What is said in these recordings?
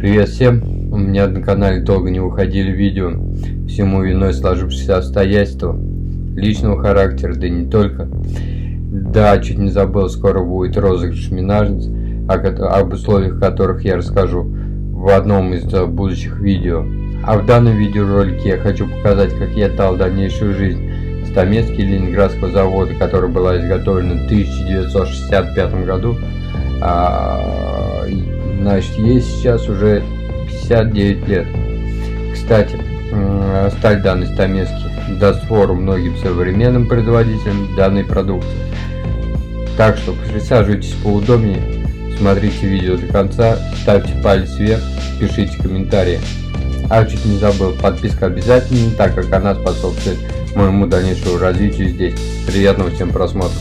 Привет всем! У меня на канале долго не выходили видео, всему виной сложившиеся обстоятельства личного характера, да и не только. Да, чуть не забыл, скоро будет розыгрыш минажниц, об условиях которых я расскажу в одном из будущих видео. А в данном видеоролике я хочу показать, как я дал дальнейшую жизнь стамеске ленинградского завода, которая была изготовлена в 1965 году. Значит, ей сейчас уже 59 лет. Кстати, сталь данной стамески даст фору многим современным производителям данной продукции. Так что присаживайтесь поудобнее, смотрите видео до конца, ставьте палец вверх, пишите комментарии. А чуть не забыл, подписка обязательно, так как она способствует моему дальнейшему развитию здесь. Приятного всем просмотра!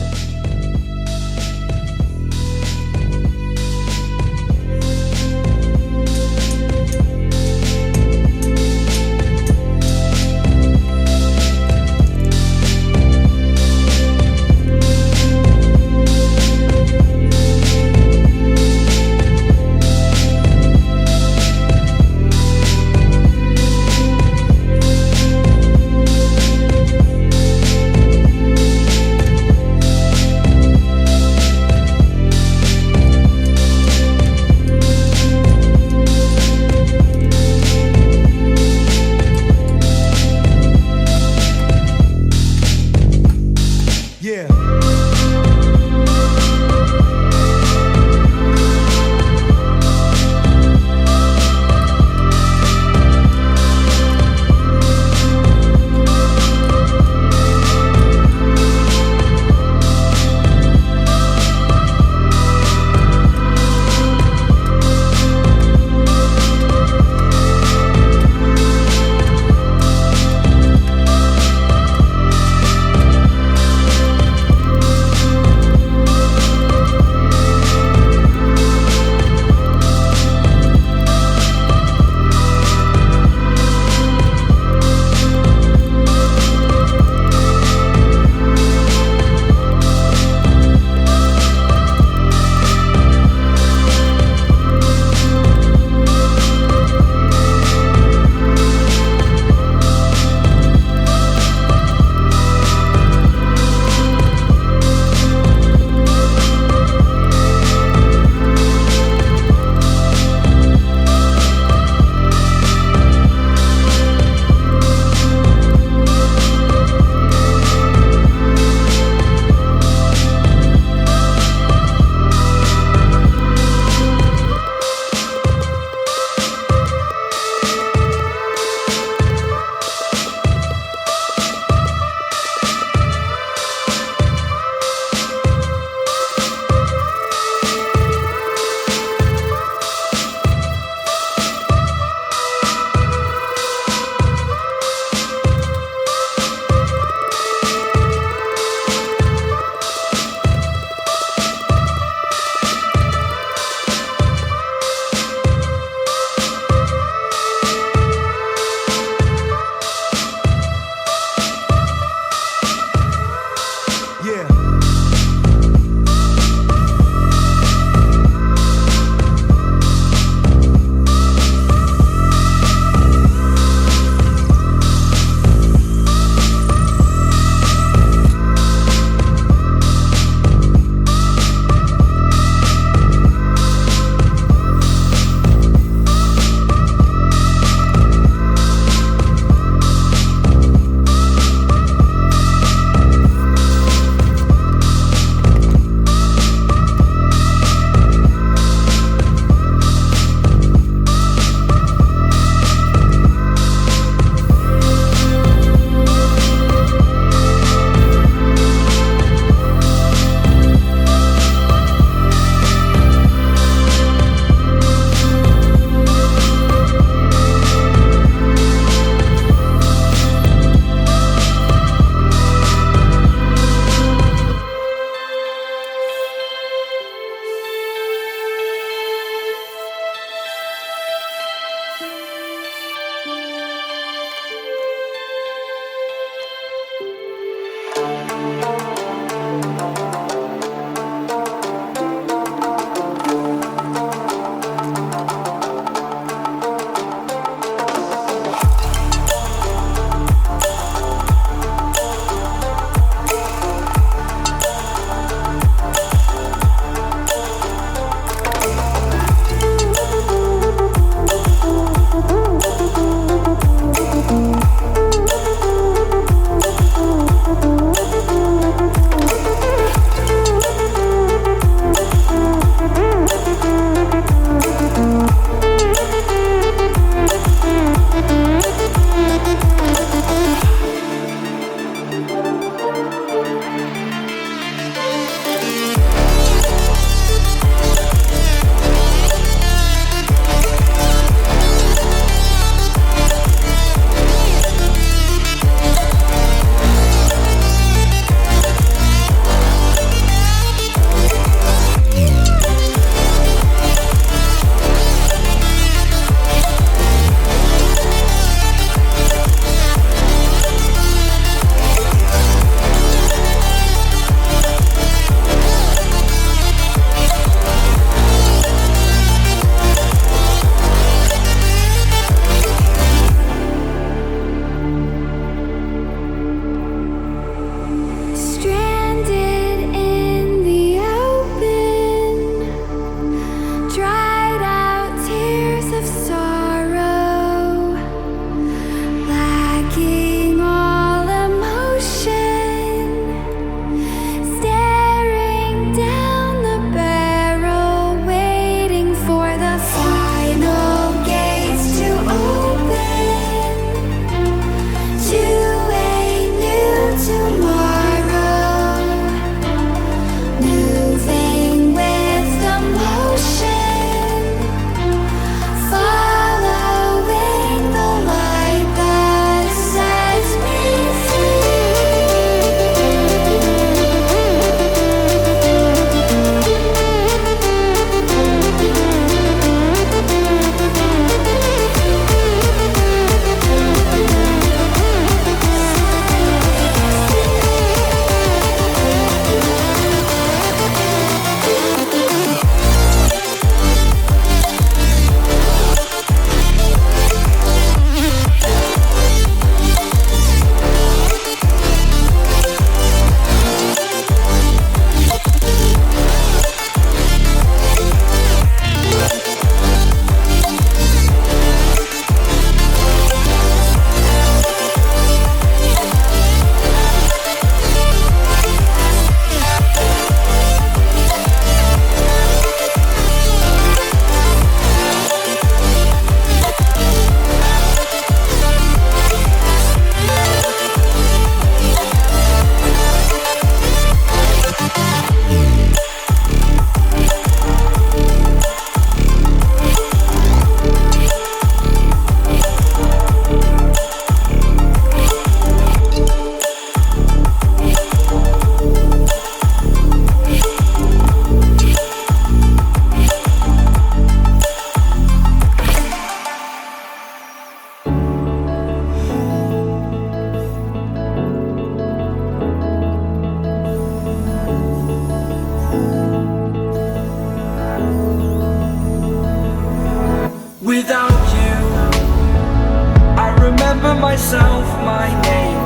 yourself my name.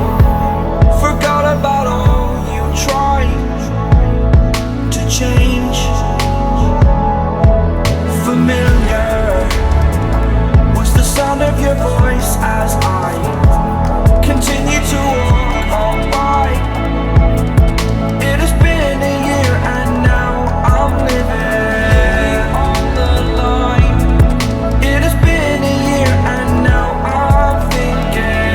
Forgot about all you tried to change. Familiar was the sound of your voice as I continue to walk on by. It has been a year and now I'm living on the line. It has been a year and now I'm thinking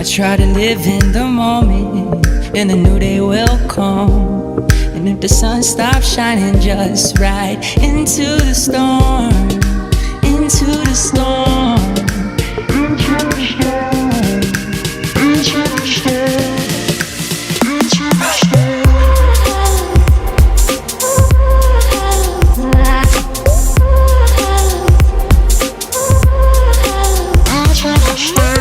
I try to live in the moment, and a new day will come. And if the sun stops shining just right, into the storm, into the storm, into the storm, into the storm, into the storm.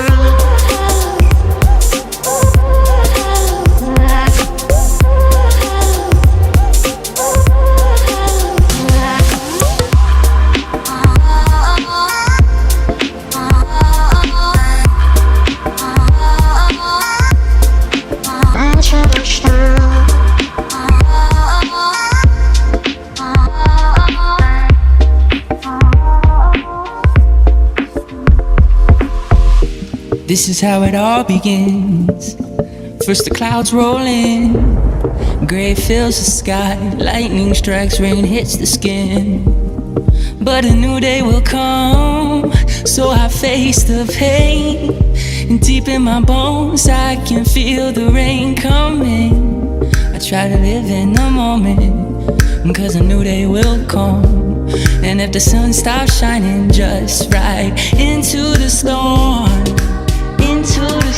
This is how it all begins. First the clouds roll in, gray fills the sky, lightning strikes, rain hits the skin. But a new day will come, so I face the pain. And deep in my bones I can feel the rain coming. I try to live in the moment, 'cause a new day will come. And if the sun stops shining just right, into the storm, into the